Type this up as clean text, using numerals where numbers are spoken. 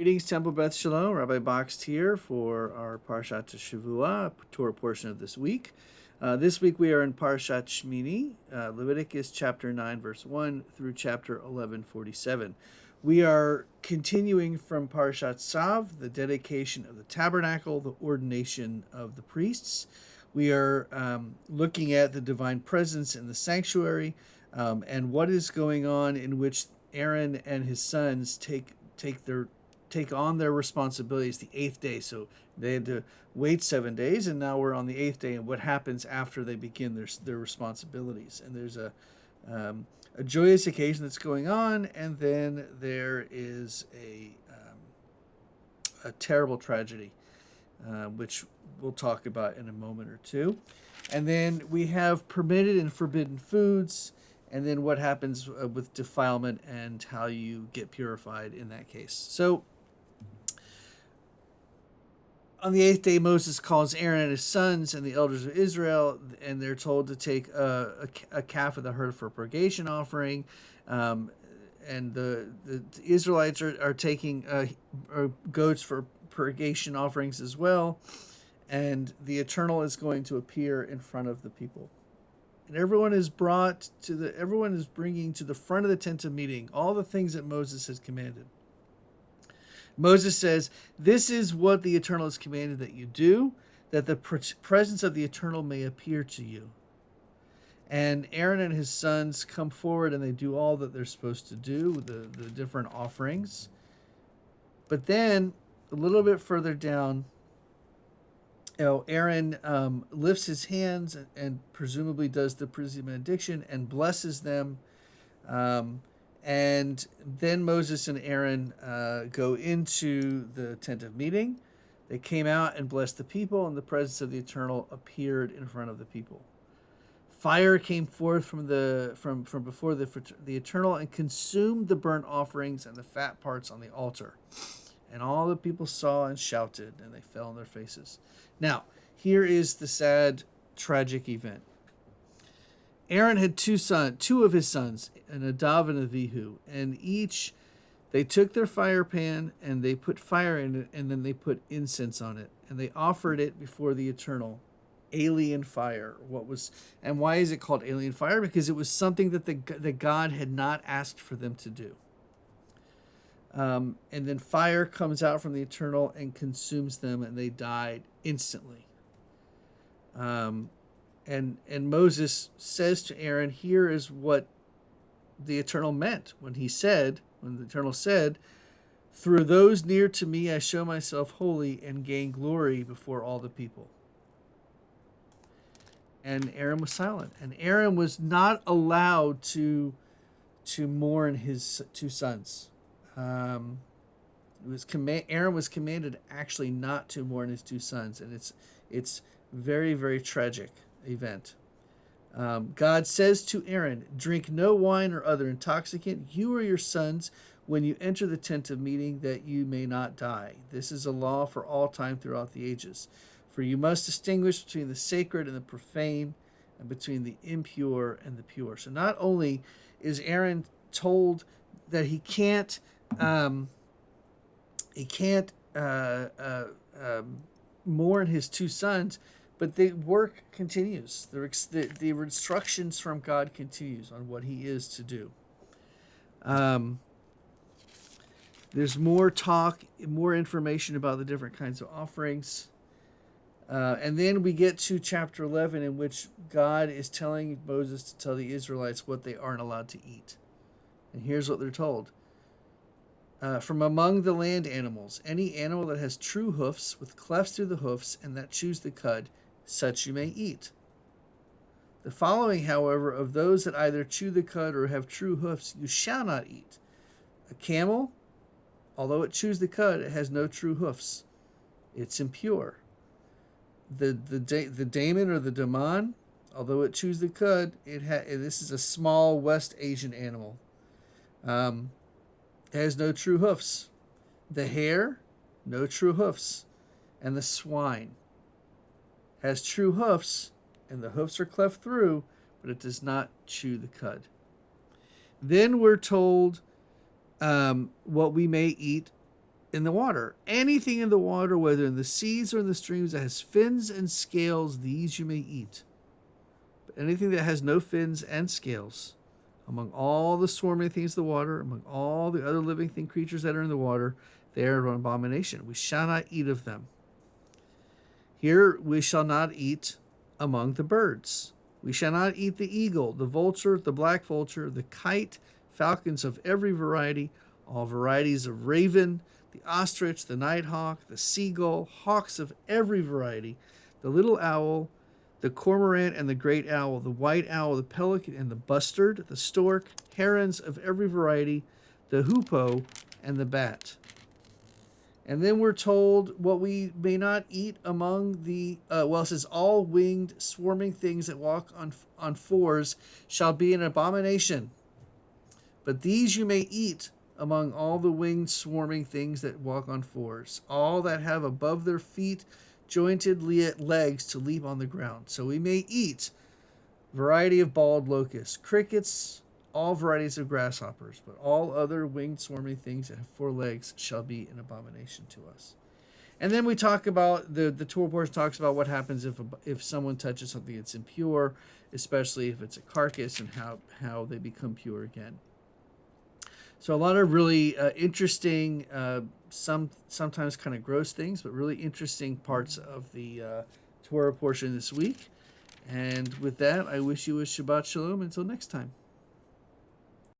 Greetings, Temple Beth Shalom. Rabbi Boxt here for our Parashat Shavua, Torah portion of this week. This week we are in Parashat Sh'mini, Leviticus chapter 9, verse 1 through chapter 11:47. We are continuing from Parashat Tzav, the dedication of the tabernacle, the ordination of the priests. We are looking at the divine presence in the sanctuary and what is going on in which Aaron and his sons take on their responsibilities the eighth day. So they had to wait 7 days, and now we're on the eighth day. And what happens after they begin their responsibilities? And there's a joyous occasion that's going on, and then there is a terrible tragedy, which we'll talk about in a moment or two. And then we have permitted and forbidden foods, and then what happens with defilement and how you get purified in that case. So on the eighth day, Moses calls Aaron and his sons and the elders of Israel, and they're told to take a calf of the herd for a purgation offering. And the Israelites are taking goats for purgation offerings as well. And the Eternal is going to appear in front of the people. And everyone is bringing to the front of the tent of meeting all the things that Moses has commanded. Moses says, "This is what the Eternal has commanded that you do, that the presence of the Eternal may appear to you." And Aaron and his sons come forward and they do all that they're supposed to do, the different offerings. But then, a little bit further down, Aaron lifts his hands and presumably does the priestly benediction and blesses them. And then Moses and Aaron go into the tent of meeting. They came out and blessed the people, and the presence of the Eternal appeared in front of the people. Fire came forth from before the Eternal and consumed the burnt offerings and the fat parts on the altar. And all the people saw and shouted, and they fell on their faces. Now, here is the sad, tragic event. Aaron had two of his sons, Nadav and Avihu, and each they took their fire pan and they put fire in it, and then they put incense on it, and they offered it before the Eternal, alien fire. And why is it called alien fire? Because it was something that God had not asked for them to do. And then fire comes out from the Eternal and consumes them, and they died instantly. And Moses says to Aaron, here is what the Eternal meant when the Eternal said, "Through those near to me I show myself holy and gain glory before all the people." And Aaron was silent. And Aaron was not allowed to mourn his two sons. Aaron was commanded actually not to mourn his two sons, and it's very, very tragic event. God says to Aaron, "Drink no wine or other intoxicant, you or your sons, when you enter the tent of meeting, that you may not die. This is a law for all time throughout the ages. For you must distinguish between the sacred and the profane, and between the impure and the pure." So not only is Aaron told that he can't mourn his two sons, but the work continues. The instructions from God continues on what he is to do. There's more talk, more information about the different kinds of offerings. And then we get to chapter 11, in which God is telling Moses to tell the Israelites what they aren't allowed to eat. And here's what they're told. From among the land animals, any animal that has true hoofs, with clefts through the hoofs, and that chews the cud, such you may eat. The following, however, of those that either chew the cud or have true hoofs, you shall not eat. A camel, although it chews the cud, it has no true hoofs. It's impure. The daemon or the daman, although it chews the cud, this is a small West Asian animal. It has no true hoofs. The hare, no true hoofs. And the swine has true hoofs, and the hoofs are cleft through, but it does not chew the cud. Then we're told what we may eat in the water. Anything in the water, whether in the seas or in the streams, that has fins and scales, these you may eat. But anything that has no fins and scales, among all the swarming things of the water, among all the other living creatures that are in the water, they are an abomination. We shall not eat of them. Here we shall not eat among the birds. We shall not eat the eagle, the vulture, the black vulture, the kite, falcons of every variety, all varieties of raven, the ostrich, the nighthawk, the seagull, hawks of every variety, the little owl, the cormorant and the great owl, the white owl, the pelican and the bustard, the stork, herons of every variety, the hoopoe and the bat. And then we're told what we may not eat among the, it says all winged swarming things that walk on fours shall be an abomination. But these you may eat among all the winged swarming things that walk on fours, all that have above their feet jointed legs to leap on the ground. So we may eat variety of bald locusts, crickets, all varieties of grasshoppers, but all other winged swarming things that have 4 legs shall be an abomination to us. And then we talk about, the Torah portion talks about what happens if someone touches something that's impure, especially if it's a carcass, and how they become pure again. So a lot of really interesting, sometimes kind of gross things, but really interesting parts of the Torah portion this week. And with that, I wish you a Shabbat Shalom until next time.